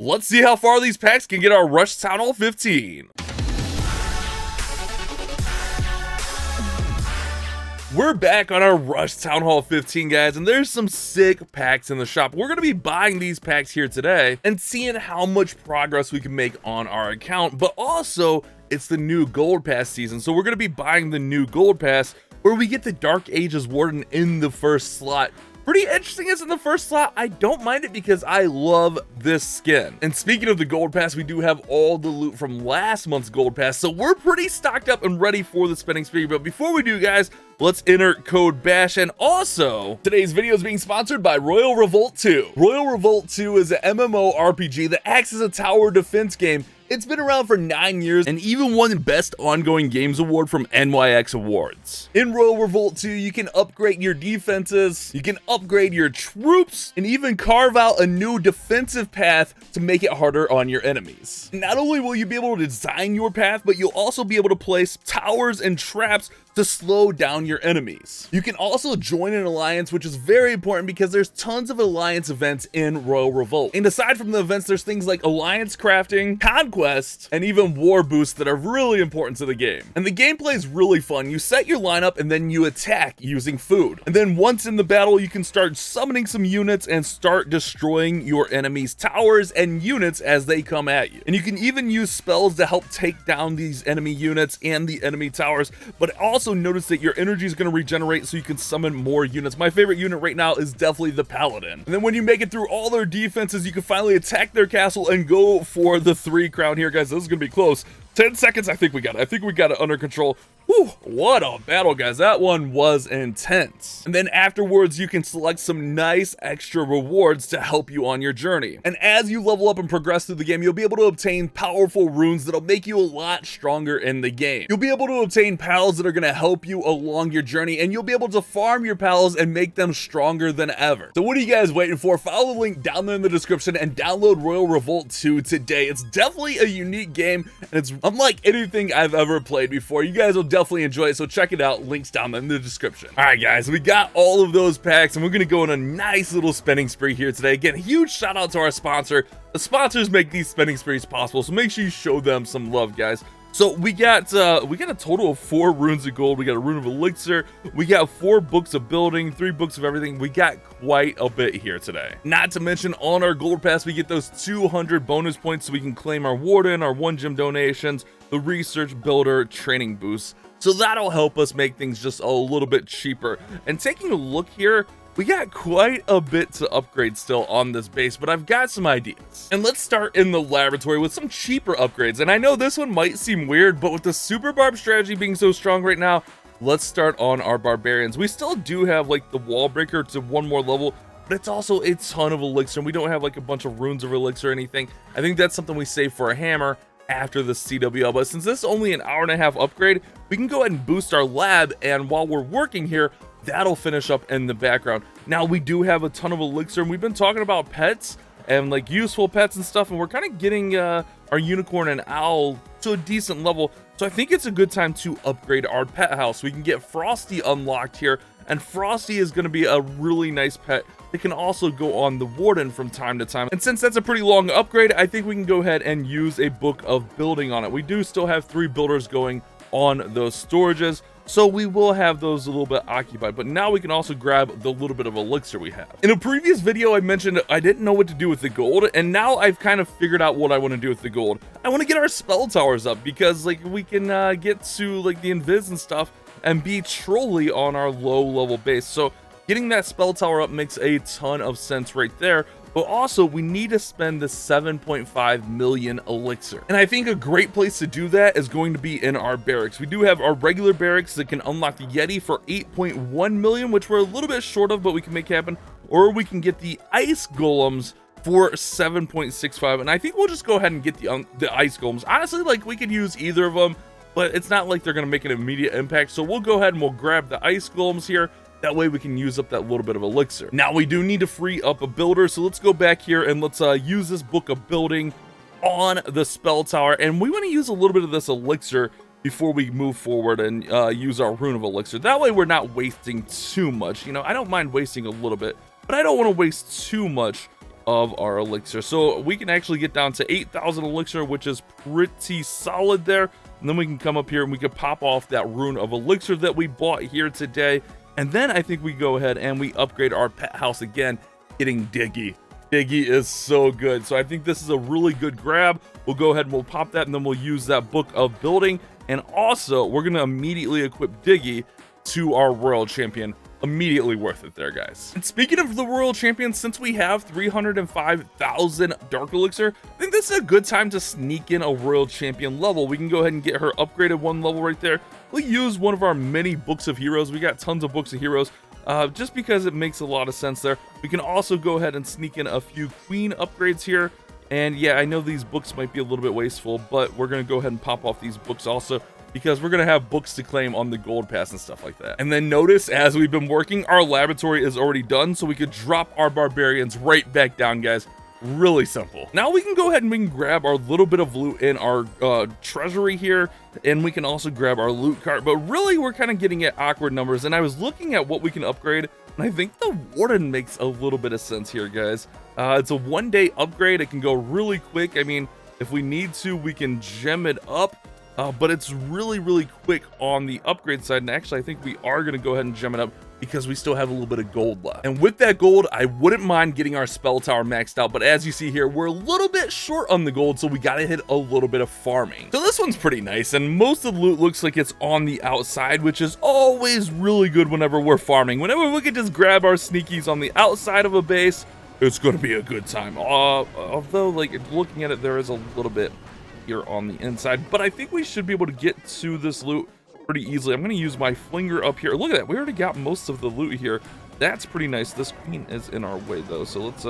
Let's see how far these packs can get our Rushed Town Hall 15. We're back on our Rushed Town Hall 15, guys, and there's some sick packs in the shop. We're going to be buying these packs here today and seeing how much progress we can make on our account, but also it's the new Gold Pass season, so we're going to be buying the new Gold Pass where we get the Dark Ages Warden in the first slot. Pretty interesting it's in the first slot. I don't mind it because I love this skin. And speaking of the Gold Pass, we do have all the loot from last month's Gold Pass, so we're pretty stocked up and ready for the spending spree. But before we do, guys, let's enter code BASH. And also, today's video is being sponsored by Royal Revolt 2. Royal Revolt 2 is an MMORPG that acts as a tower defense game. It's been around for 9 years and even won the Best Ongoing Games Award from NYX Awards. In Royal Revolt 2, you can upgrade your defenses, you can upgrade your troops, and even carve out a new defensive path to make it harder on your enemies. Not only will you be able to design your path, but you'll also be able to place towers and traps to slow down your enemies. You can also join an alliance, which is very important because there's tons of alliance events in Royal Revolt. And aside from the events, there's things like alliance crafting, conquest, and even war boosts that are really important to the game. And the gameplay is really fun. You set your lineup and then you attack using food. And then once in the battle, you can start summoning some units and start destroying your enemies' towers and units as they come at you. And you can even use spells to help take down these enemy units and the enemy towers, but also notice that your energy is going to regenerate so you can summon more units. My favorite unit right now is definitely the Paladin. And then when you make it through all their defenses, you can finally attack their castle and go for the 3 crown here, guys. This is going to be close. 10 seconds, I think we got it. I think we got it under control. Whew, what a battle, guys. That one was intense. And then afterwards, you can select some nice extra rewards to help you on your journey. And as you level up and progress through the game, you'll be able to obtain powerful runes that'll make you a lot stronger in the game. You'll be able to obtain pals that are going to help you along your journey, and you'll be able to farm your pals and make them stronger than ever. So what are you guys waiting for? Follow the link down there in the description and download Royal Revolt 2 today. It's definitely a unique game, and it's unlike anything I've ever played before. You guys will definitely enjoy it, so check it out. Links down in the description. All right, guys, we got all of those packs, and we're going to go on a nice little spending spree here today. Again, huge shout out to our sponsor. The sponsors make these spending sprees possible, so make sure you show them some love, guys. So we got a total of 4 runes of gold. We got a rune of elixir. We got 4 books of building, 3 books of everything. We got quite a bit here today. Not to mention, on our gold pass, we get those 200 bonus points so we can claim our warden, our 1 gem donations, the research builder training boosts. So that'll help us make things just a little bit cheaper. And taking a look here, we got quite a bit to upgrade still on this base, but I've got some ideas. And let's start in the laboratory with some cheaper upgrades. And I know this one might seem weird, but with the super barb strategy being so strong right now, let's start on our barbarians. We still do have like the wall breaker to 1 more level, but it's also a ton of elixir. And we don't have like a bunch of runes of elixir or anything. I think that's something we save for a hammer after the CWL, but since this is only an hour-and-a-half upgrade, we can go ahead and boost our lab, and while we're working here, that'll finish up in the background. Now, we do have a ton of elixir, and we've been talking about pets and like useful pets and stuff, and we're kind of getting our unicorn and owl to a decent level, so I think it's a good time to upgrade our pet house. We can get Frosty unlocked here, and Frosty is going to be a really nice pet that can also go on the warden from time to time. And since that's a pretty long upgrade, I think we can go ahead and use a book of building on it. We do still have 3 builders going on those storages, so we will have those a little bit occupied, but now we can also grab the little bit of elixir we have. In a previous video, I mentioned I didn't know what to do with the gold, and now I've kind of figured out what I want to do with the gold. I want to get our spell towers up because like we can get to like the invis and stuff and be trolly on our low level base. So getting that spell tower up makes a ton of sense right there. But also, we need to spend the 7.5 million elixir. And I think a great place to do that is going to be in our barracks. We do have our regular barracks that can unlock the Yeti for 8.1 million, which we're a little bit short of, but we can make happen. Or we can get the ice golems for 7.65. And I think we'll just go ahead and get the ice golems. Honestly, like we could use either of them, but it's not like they're going to make an immediate impact. So we'll go ahead and we'll grab the ice golems here. That way we can use up that little bit of elixir. Now we do need to free up a builder, so let's go back here and let's use this book of building on the spell tower. And we want to use a little bit of this elixir before we move forward and use our rune of elixir. That way we're not wasting too much. You know, I don't mind wasting a little bit, but I don't want to waste too much of our elixir. So we can actually get down to 8,000 elixir, which is pretty solid there. And then we can come up here and we can pop off that rune of elixir that we bought here today. And then I think we go ahead and we upgrade our pet house again, getting Diggy. Diggy is so good. So I think this is a really good grab. We'll go ahead and we'll pop that, and then we'll use that book of building. And also we're going to immediately equip Diggy to our royal champion. Immediately worth it there, guys. And speaking of the royal champion, since we have 305,000 dark elixir, I think this is a good time to sneak in a royal champion level. We can go ahead and get her upgraded one level right there. We'll use one of our many books of heroes. We got tons of books of heroes, just because it makes a lot of sense there. We can also go ahead and sneak in a few queen upgrades here. And yeah, I know these books might be a little bit wasteful, but we're going to go ahead and pop off these books also, because we're going to have books to claim on the gold pass and stuff like that. And then notice, as we've been working, our laboratory is already done, so we could drop our barbarians right back down, guys. Really simple. Now we can go ahead and we can grab our little bit of loot in our treasury here, and we can also grab our loot cart. But really, we're kind of getting at awkward numbers, and I was looking at what we can upgrade, and I think the warden makes a little bit of sense here, guys. It's a one-day upgrade. It can go really quick. I mean, if we need to, we can gem it up. But it's really, really quick on the upgrade side. And actually, I think we are going to go ahead and gem it up because we still have a little bit of gold left. And with that gold, I wouldn't mind getting our spell tower maxed out. But as you see here, we're a little bit short on the gold, so we got to hit a little bit of farming. So this one's pretty nice. And most of the loot looks like it's on the outside, which is always really good whenever we're farming. Whenever we can just grab our sneakies on the outside of a base, it's going to be a good time. Although, like, looking at it, there is a little bit here on the inside, but I think we should be able to get to this loot pretty easily. I'm going to use my flinger up here. Look at that, we already got most of the loot here. That's pretty nice. This queen is in our way though, so let's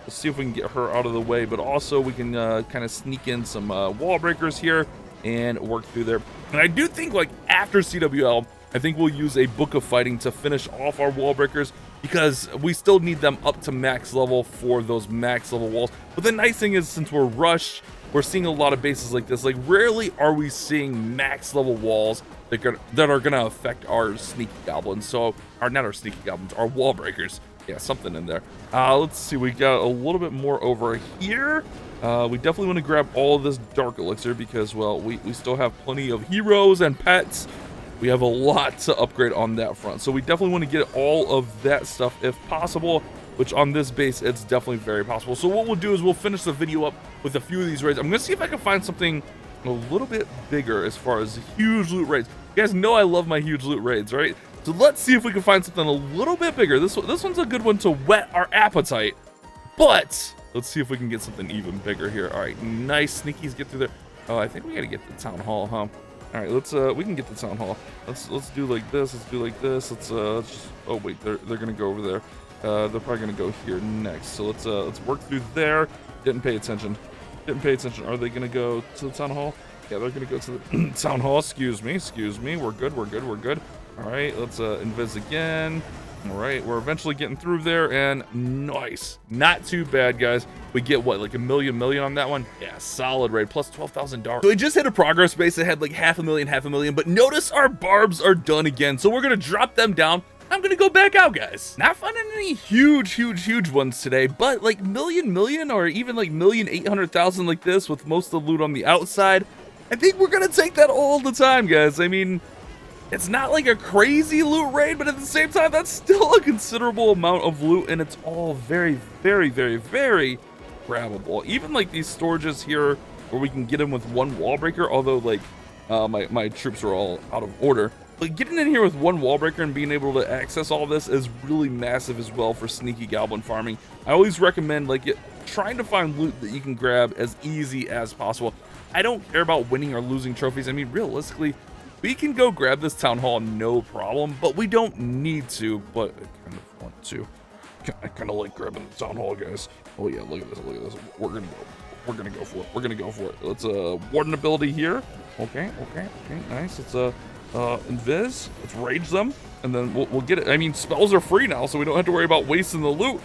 see if we can get her out of the way, but also we can kind of sneak in some wall breakers here and work through there. And I do think, like, after CWL, I think we'll use a book of fighting to finish off our wall breakers, because we still need them up to max level for those max level walls. But the nice thing is, since we're rushed, we're seeing a lot of bases like this. Like, rarely are we seeing max level walls that are gonna affect our sneaky goblins. So, not our sneaky goblins, our wall breakers. Yeah, something in there. Let's see, we got a little bit more over here. We definitely want to grab all of this dark elixir because, well, we still have plenty of heroes and pets. We have a lot to upgrade on that front. So we definitely want to get all of that stuff if possible, which on this base, it's definitely very possible. So what we'll do is we'll finish the video up with a few of these raids. I'm going to see if I can find something a little bit bigger as far as huge loot raids. You guys know I love my huge loot raids, right? So let's see if we can find something a little bit bigger. This one's a good one to whet our appetite, but let's see if we can get something even bigger here. All right, nice sneakies, get through there. Oh, I think we got to get the town hall, huh? All right, let's we can get the town hall. Let's do like this. Let's do like this. Let's just, oh wait, they're gonna go over there. They're probably gonna go here next. So let's work through there. Didn't pay attention. Are they gonna go to the town hall? Yeah, they're gonna go to the town hall. Excuse me. We're good. All right, let's invis again. All right, we're eventually getting through there, and nice. Not too bad, guys. We get, what, like a million on that one? Yeah, solid raid, plus 12,000 dark. So we just hit a progress base that had like half a million, but notice our barbs are done again. So we're gonna drop them down. I'm gonna go back out, guys. Not finding any huge ones today, but like million, or even like 1,800,000 like this with most of the loot on the outside. I think we're gonna take that all the time, guys. I mean, it's not like a crazy loot raid, but at the same time, that's still a considerable amount of loot, and it's all very grabbable. Even like these storages here, where we can get them with one wall breaker, although like my troops are all out of order. But getting in here with one wall breaker and being able to access all this is really massive as well for sneaky goblin farming. I always recommend trying to find loot that you can grab as easy as possible. I don't care about winning or losing trophies. I mean, realistically, we can go grab this town hall no problem, but we don't need to, but I kind of want to. I kind of like grabbing the town hall, guys. Oh yeah, look at this. We're gonna go for it. Let's warden ability here. Okay, nice. Let's invis. Let's rage them, and then we'll get it. I mean, spells are free now, so we don't have to worry about wasting the loot.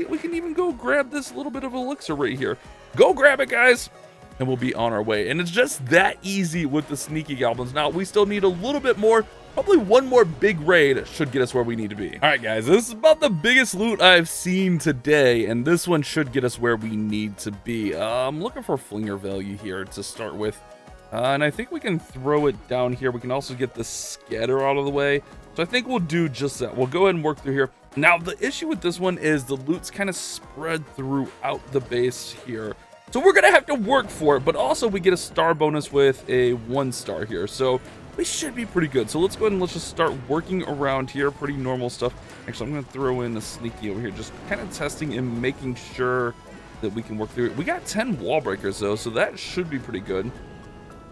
We can even go grab this little bit of elixir right here. Go grab it, guys, and we'll be on our way. And it's just that easy with the sneaky goblins. Now we still need a little bit more, probably one more big raid should get us where we need to be. All right, guys, this is about the biggest loot I've seen today, and this one should get us where we need to be. I'm looking for flinger value here to start with, and I think we can throw it down here. We can also get the scatter out of the way, so I think we'll do just that. We'll go ahead and work through here. Now, the issue with this one is the loot's kind of spread throughout the base here, so we're gonna have to work for it, but also we get a star bonus with a 1 star here, so we should be pretty good. So let's go ahead and let's just start working around here. Pretty normal stuff. Actually, I'm going to throw in a sneaky over here, just kind of testing and making sure that we can work through it. We got 10 wall breakers though, so that should be pretty good.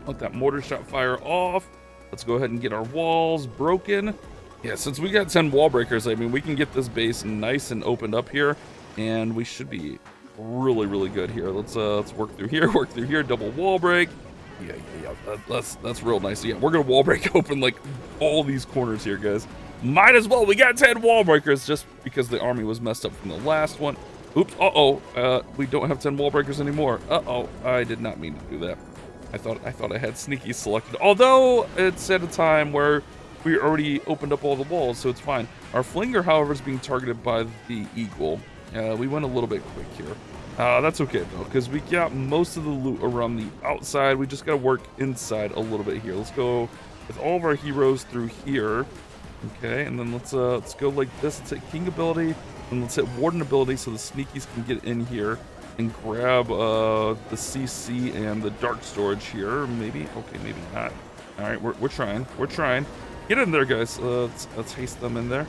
Let that mortar shot fire off. Let's go ahead and get our walls broken. Yeah, since we got 10 wall breakers, I mean, we can get this base nice and opened up here, and we should be really good here. Let's work through here, double wall break. Yeah, that's real nice. Yeah, we're gonna wall break open like all these corners here, guys. Might as well. We got 10 wall breakers just because the army was messed up from the last one. Oops. We don't have 10 wall breakers anymore. I did not mean to do that. I thought I had sneaky selected. Although it's at a time where we already opened up all the walls, so it's fine. Our flinger, however, is being targeted by the eagle. We went a little bit quick here. That's okay though, because we got most of the loot around the outside. We just gotta work inside a little bit here. Let's go with all of our heroes through here. Okay, and then let's go like this. Let's hit king ability, and let's hit warden ability so the sneakies can get in here and grab the CC and the dark storage here. Maybe, okay, maybe not. All right, we're trying. Get in there, guys. Let's haste them in there.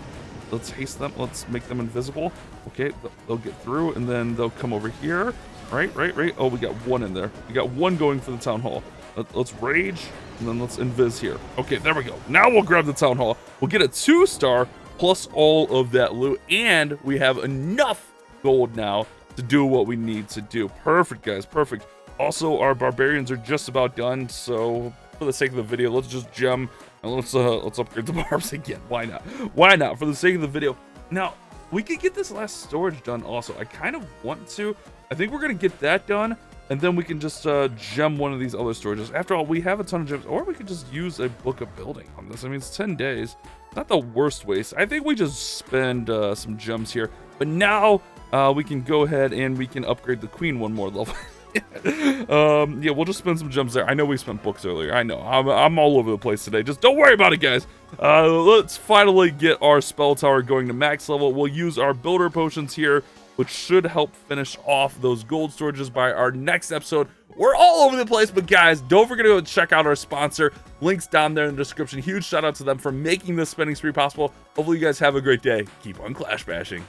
Let's haste them. Let's make them invisible. Okay, they'll get through, and then they'll come over here. Right. Oh, we got 1 in there. We got 1 going for the town hall. Let's rage, and then let's invis here. Okay, there we go. Now we'll grab the town hall. We'll get a 2 star plus all of that loot, and we have enough gold now to do what we need to do. Perfect, guys. Perfect. Also, our barbarians are just about done, so for the sake of the video, let's just gem and let's upgrade the barbs again. Why not? Why not? For the sake of the video. Now, we could get this last storage done also. I kind of want to. I think we're going to get that done, and then we can just gem one of these other storages. After all, we have a ton of gems, or we could just use a book of building on this. I mean, it's 10 days. Not the worst waste. I think we just spend some gems here. But now we can go ahead and we can upgrade the queen 1 more level. Yeah, we'll just spend some gems there. I know we spent books earlier. I know. I'm all over the place today. Just don't worry about it, guys. Let's finally get our spell tower going to max level. We'll use our builder potions here, which should help finish off those gold storages by our next episode. We're all over the place, but guys, don't forget to go check out our sponsor. Links down there in the description. Huge shout out to them for making this spending spree possible. Hopefully you guys have a great day. Keep on clash bashing.